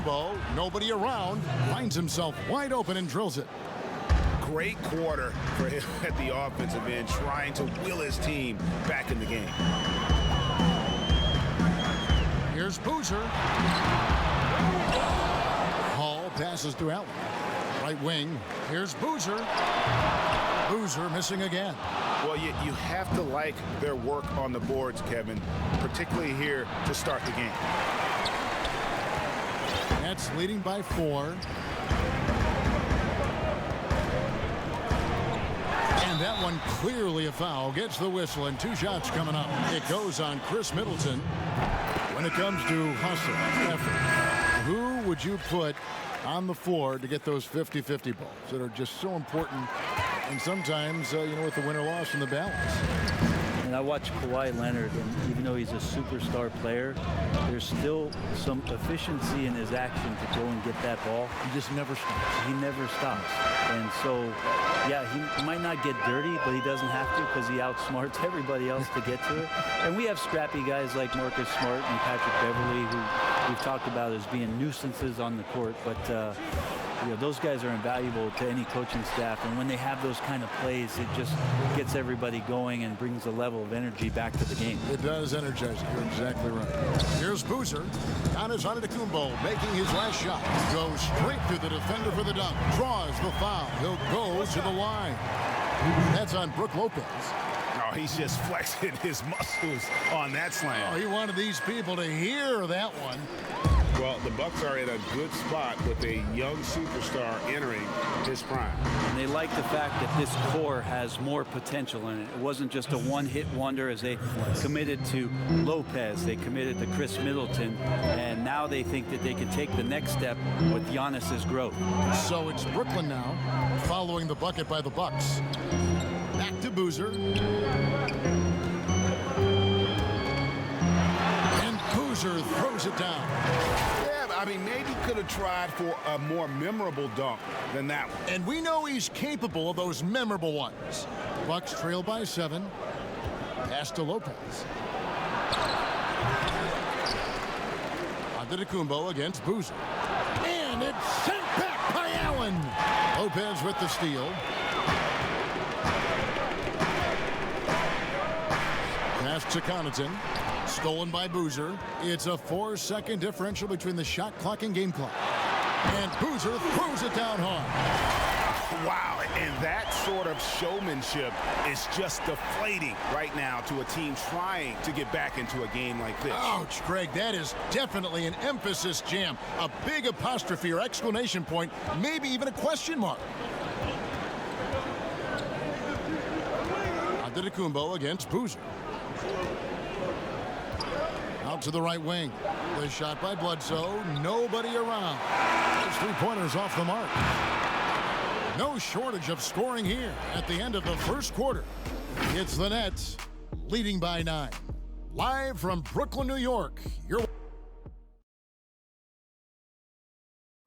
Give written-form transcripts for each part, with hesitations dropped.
Antetokounmpo, nobody around, finds himself wide open and drills it. Great quarter for him at the offensive end, trying to will his team back in the game. Here's Boozer. Hall passes to Allen. Right wing. Here's Boozer. Boozer missing again. Well, you have to like their work on the boards, Kevin, particularly here to start the game. Nets leading by 4. And that one clearly a foul. Gets the whistle and 2 shots coming up. It goes on Chris Middleton. When it comes to hustle, effort, who would you put on the floor to get those 50-50 balls that are just so important? And sometimes, with the win-or-loss in the balance. And I watch Kawhi Leonard, and even though he's a superstar player, there's still some efficiency in his action to go and get that ball. He just never stops. He never stops. And so, yeah, he might not get dirty, but he doesn't have to because he outsmarts everybody else to get to it. And we have scrappy guys like Marcus Smart and Patrick Beverly, who we've talked about as being nuisances on the court. But, those guys are invaluable to any coaching staff. And when they have those kind of plays, it just gets everybody going and brings a level of energy back to the game. It does energize it. You're exactly right. Here's Boozer. Giannis Antetokounmpo making his last shot. Goes straight through the defender for the dunk. Draws the foul. He'll go to the line. That's on Brook Lopez. Oh, he's just flexing his muscles on that slam. Oh, he wanted these people to hear that one. Well, the Bucks are in a good spot with a young superstar entering his prime. And they like the fact that this core has more potential in it. It wasn't just a one-hit wonder as they committed to Lopez. They committed to Chris Middleton. And now they think that they can take the next step with Giannis's growth. So it's Brooklyn now, following the bucket by the Bucks. Back to Boozer. And Boozer throws it down. Yeah, I mean, maybe could have tried for a more memorable dunk than that one. And we know he's capable of those memorable ones. Bucks trail by 7. Pass to Lopez. Antetokounmpo against Boozer. And it's sent back by Allen. Lopez with the steal. Pass to Connaughton. Stolen by Boozer. It's a 4-second differential between the shot clock and game clock. And Boozer throws it down hard. Wow, and that sort of showmanship is just deflating right now to a team trying to get back into a game like this. Ouch, Greg, that is definitely an emphasis jam. A big apostrophe or exclamation point, maybe even a question mark. Antetokounmpo against Boozer. Out to the right wing. The shot by Bledsoe. Nobody around. Those 3-pointers off the mark. No shortage of scoring here at the end of the first quarter. It's the Nets leading by 9. Live from Brooklyn, New York.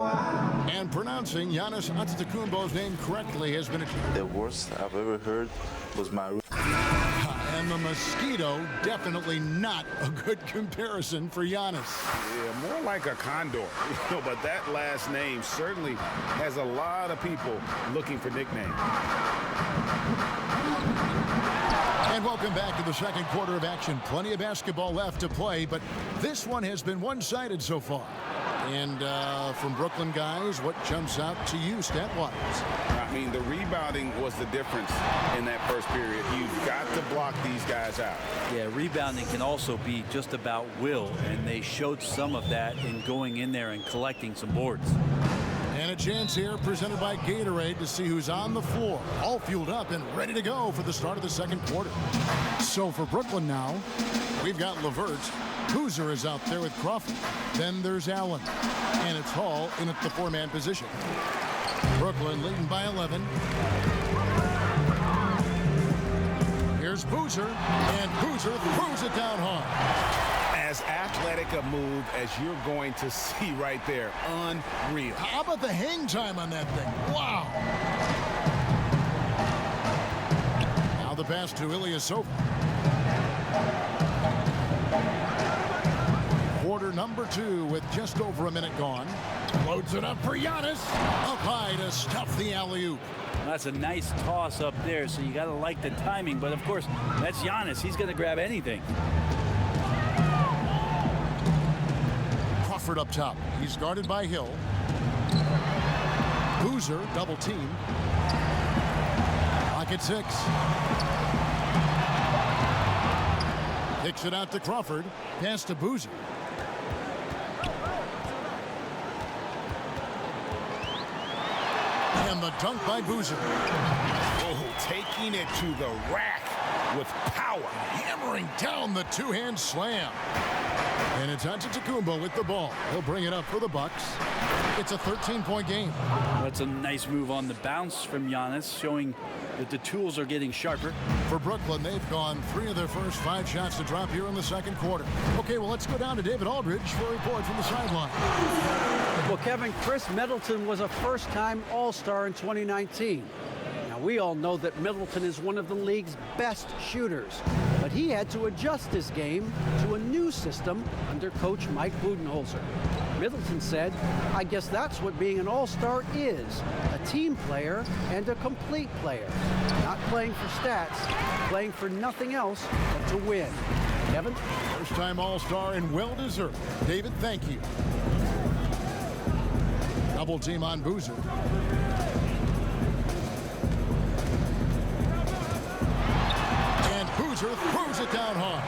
And pronouncing Giannis Antetokounmpo's name correctly has been achieved. The worst I've ever heard was my... And the mosquito, definitely not a good comparison for Giannis. Yeah, more like a condor. But that last name certainly has a lot of people looking for nicknames. And welcome back to the second quarter of action. Plenty of basketball left to play, but this one has been one-sided so far. And from Brooklyn guys, what jumps out to you stat-wise? I mean, the rebounding was the difference in that first period. You've got to block these guys out. Yeah, rebounding can also be just about will, and they showed some of that in going in there and collecting some boards. And a chance here presented by Gatorade to see who's on the floor, all fueled up and ready to go for the start of the second quarter. So for Brooklyn now, we've got LeVert. Boozer is out there with Crawford. Then there's Allen. And it's Hall in at the 4-man position. Brooklyn leading by 11. Here's Boozer. And Boozer throws it down hard. As athletic a move as you're going to see right there. Unreal. How about the hang time on that thing? Wow. Now the pass to Ilyasova. quarter number 2 with just over a minute gone. Loads it up for Giannis. Up high to stuff the alley-oop. That's a nice toss up there, so you got to like the timing. But, of course, that's Giannis. He's going to grab anything. Crawford up top. He's guarded by Hill. Boozer, double team. Clock at 6. Kicks it out to Crawford. Pass to Boozer. And the dunk by Boozer. Oh, taking it to the rack with power. Hammering down the two-hand slam. And it's Antetokounmpo with the ball. He'll bring it up for the Bucks. It's a 13-point game. That's a nice move on the bounce from Giannis, showing that the tools are getting sharper. For Brooklyn, they've gone 3 of their first 5 shots to drop here in the second quarter. Okay, well, let's go down to David Aldridge for a report from the sideline. Well, Kevin, Chris Middleton was a first-time All-Star in 2019. Now, we all know that Middleton is one of the league's best shooters, but he had to adjust his game to a new system under Coach Mike Budenholzer. Middleton said, "I guess that's what being an all-star is, a team player and a complete player. Not playing for stats, playing for nothing else but to win." Kevin? First-time All-Star and well-deserved. David, thank you. Double team on Boozer. And Boozer throws it down hard.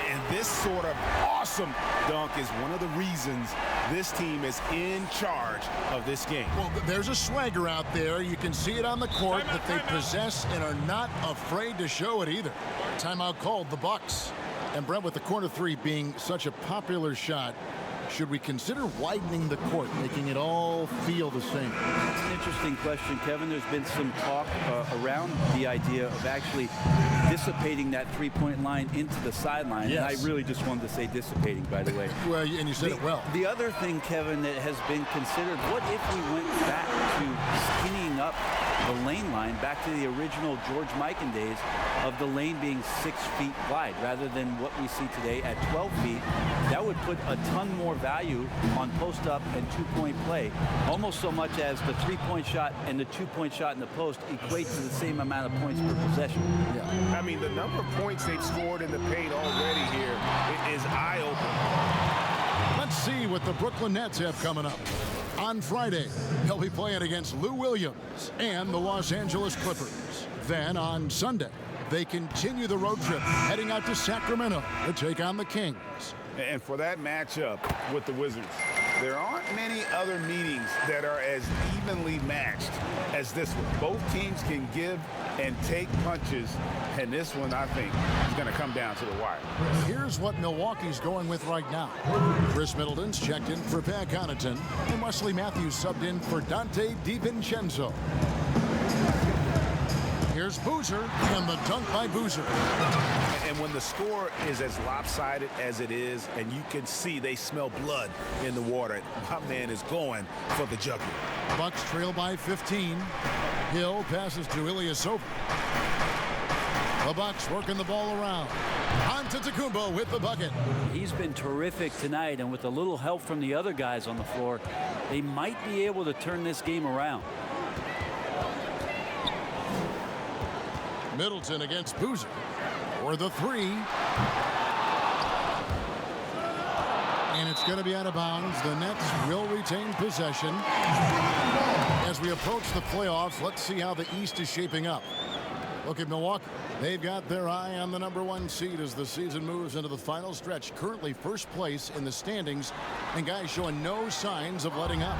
And this sort of awesome dunk is one of the reasons this team is in charge of this game. Well, there's a swagger out there. You can see it on the court that they possess and are not afraid to show it either. Timeout called, the Bucks. And Brent, with the corner 3 being such a popular shot, should we consider widening the court, making it all feel the same? It's an interesting question, Kevin. There's been some talk around the idea of actually dissipating that three-point line into the sideline. Yes. And I really just wanted to say dissipating, by the way. Well, and you said it well. The other thing, Kevin, that has been considered, what if we went back to skinnying up the lane line, back to the original George Mikan days of the lane being 6 feet wide rather than what we see today at 12 feet? That would put a ton more value on post-up and two-point play, almost so much as the three-point shot and the two-point shot in the post equate to the same amount of points per possession. I mean, the number of points they've scored in the paint already here is eye-opening. Let's see what the Brooklyn Nets have coming up. On Friday, they'll be playing against Lou Williams and the Los Angeles Clippers. Then on Sunday, they continue the road trip, heading out to Sacramento to take on the Kings. And for that matchup with the Wizards, there aren't many other meetings that are as evenly matched as this one. Both teams can give and take punches, and this one, I think, is going to come down to the wire. Here's what Milwaukee's going with right now. Chris Middleton's checked in for Pat Connaughton, and Wesley Matthews subbed in for Dante DiVincenzo. Here's Boozer, and the dunk by Boozer. And when the score is as lopsided as it is, and you can see they smell blood in the water, my man is going for the jugular. Bucks trail by 15. Hill passes to Ilyasova. The Bucks working the ball around. Antetokounmpo with the bucket. He's been terrific tonight, and with a little help from the other guys on the floor, they might be able to turn this game around. Middleton against Boozer for the 3. And it's going to be out of bounds. The Nets will retain possession. As we approach the playoffs, let's see how the East is shaping up. Look at Milwaukee. They've got their eye on the #1 seed as the season moves into the final stretch. Currently first place in the standings, and guys showing no signs of letting up.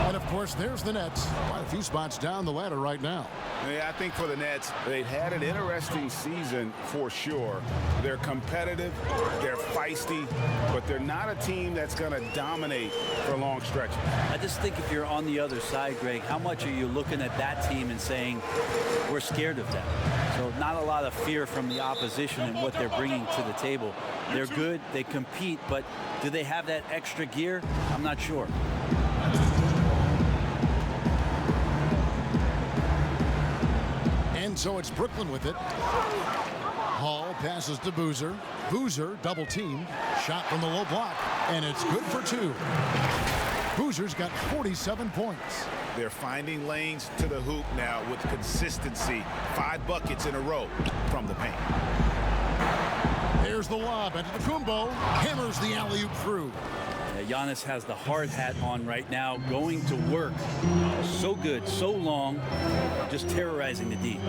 And of course, there's the Nets. Quite a few spots down the ladder right now. Yeah, I think for the Nets, they've had an interesting season for sure. They're competitive, they're feisty, but they're not a team that's going to dominate for long stretches. I just think if you're on the other side, Greg, how much are you looking at that team and saying, we're scared of them? So not a lot of fear from the opposition and what they're bringing to the table. They're good, they compete, but do they have that extra gear? I'm not sure. And so it's Brooklyn with it. Hall passes to Boozer. Boozer double teamed. Shot from the low block. And it's good for 2. Boozer's got 47 points. They're finding lanes to the hoop now with consistency. 5 buckets in a row from the paint. There's the lob. And Antetokounmpo hammers the alley-oop through. Giannis has the hard hat on right now, going to work. So good, so long, just terrorizing the D.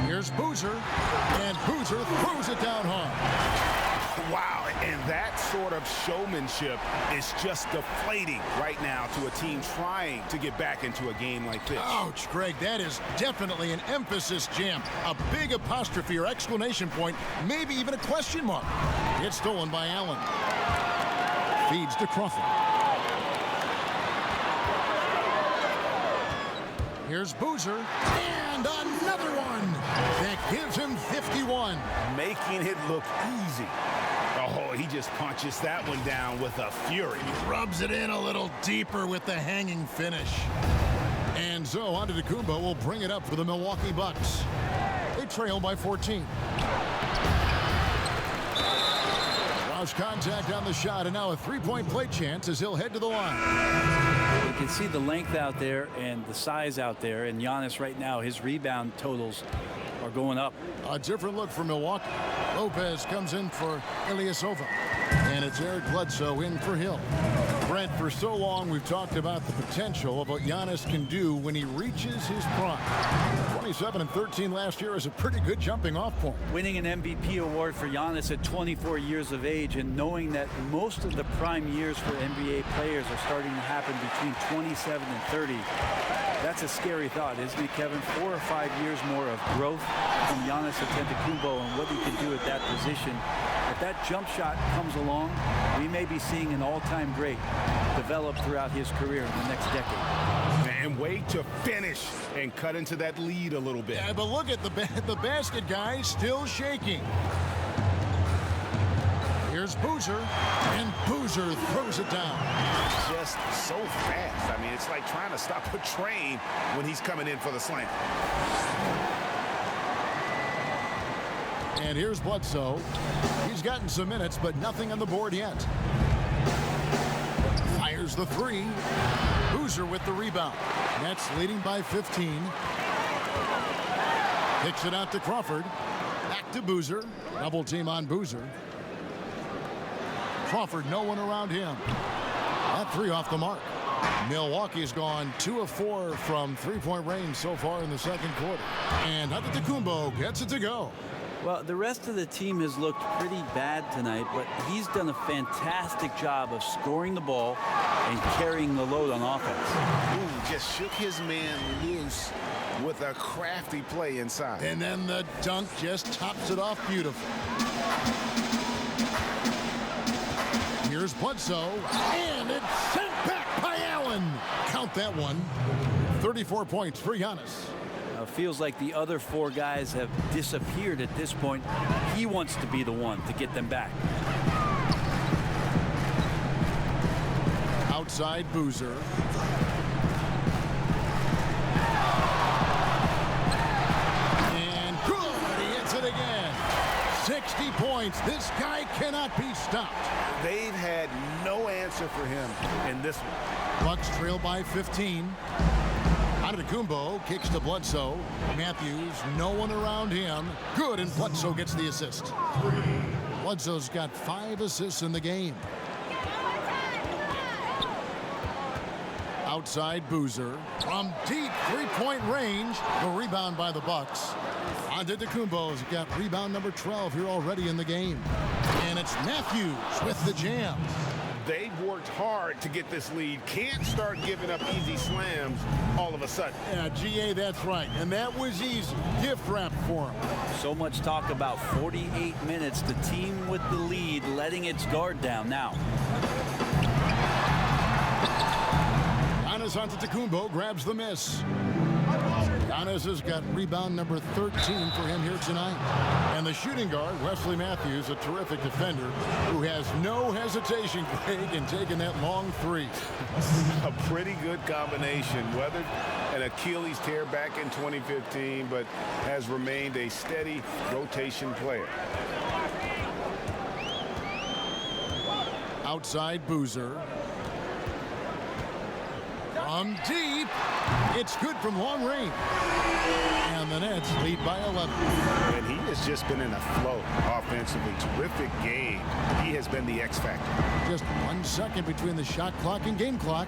Here's Boozer, and Boozer throws it down hard. Wow, and that sort of showmanship is just deflating right now to a team trying to get back into a game like this. Ouch, Greg, that is definitely an emphasis jam. A big apostrophe or exclamation point, maybe even a question mark. It's stolen by Allen. Feeds to Crawford. Here's Boozer, and another one that gives him 51. Making it look easy. Oh, he just punches that one down with a fury. Rubs it in a little deeper with the hanging finish. And so Antetokounmpo will bring it up for the Milwaukee Bucks. They trail by 14. Lost contact on the shot, and now a three-point play chance as he'll head to the line. You can see the length out there and the size out there, and Giannis right now, his rebound totals are going up. A different look for Milwaukee. Lopez comes in for Ilyasova. And it's Eric Bledsoe in for Hill. Brent, for so long we've talked about the potential of what Giannis can do when he reaches his prime. 27 and 13 last year is a pretty good jumping off point. Winning an MVP award for Giannis at 24 years of age, and knowing that most of the prime years for NBA players are starting to happen between 27 and 30. That's a scary thought, isn't it, Kevin? 4 or 5 years more of growth from Giannis Antetokounmpo and what he can do at that position. If that jump shot comes along, we may be seeing an all-time great develop throughout his career in the next decade. And wait to finish and cut into that lead a little bit. Yeah, but look at the basket guy still shaking. Here's Boozer, and Boozer throws it down. Just so fast. I mean, it's like trying to stop a train when he's coming in for the slam. And here's Bledsoe. He's gotten some minutes, but nothing on the board yet. Fires the three. Boozer with the rebound. Nets leading by 15. Kicks it out to Crawford. Back to Boozer. Double team on Boozer. Crawford, no one around him. That three off the mark. Milwaukee's gone 2 of 4 from three-point range so far in the second quarter. And Antetokounmpo gets it to go. Well, the rest of the team has looked pretty bad tonight, but he's done a fantastic job of scoring the ball and carrying the load on offense. Ooh, just shook his man loose with a crafty play inside. And then the dunk just tops it off beautifully. Here's Bledsoe, and it's sent back by Allen. Count that one. 34 points for Giannis. Feels like the other 4 guys have disappeared at this point. He wants to be the one to get them back. Outside Boozer. And good, he hits it again. 60 points. This guy cannot be stopped. They've had no answer for him in this one. Bucks trail by 15. Antetokounmpo kicks to Bledsoe. Matthews, no one around him. Good, and Bledsoe gets the assist. Bledsoe's got 5 assists in the game. Outside Boozer. From deep three-point range, the rebound by the Bucks. Antetokounmpo's got rebound number 12 here already in the game. And it's Matthews with the jam. They've worked hard to get this lead. Can't start giving up easy slams all of a sudden. Yeah, GA, that's right. And that was easy. Gift wrap for him. So much talk about 48 minutes. The team with the lead letting its guard down now. Giannis Antetokounmpo grabs the miss. Giannis has got rebound number 13 for him here tonight. And the shooting guard, Wesley Matthews, a terrific defender who has no hesitation, Greg, in taking that long three. A pretty good combination. Weathered an Achilles tear back in 2015, but has remained a steady rotation player. Outside Boozer. From deep. It's good from long range. And the Nets lead by 11. And he has just been in a flow offensively. Terrific game. He has been the X factor. Just 1 second between the shot clock and game clock.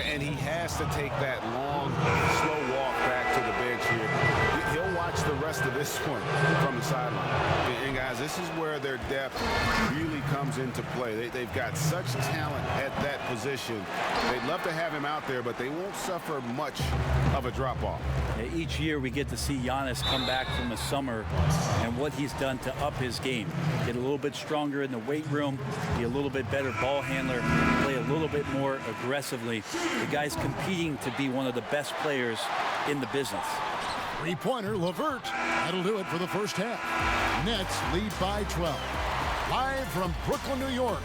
And he has to take that long, slow walk back to the bench here. He'll watch the rest of this one from the sideline. And guys, this is where their depth really comes into play. They've got such talent at that position. They'd love to have him out there, but they won't suffer much of a drop-off. Each year we get to see Giannis come back from the summer and what he's done to up his game. Get a little bit stronger in the weight room, be a little bit better ball handler, play a little bit more aggressively. The guy's competing to be one of the best players in the business. Three-pointer, LeVert. That'll do it for the first half. Nets lead by 12. Live from Brooklyn, New York.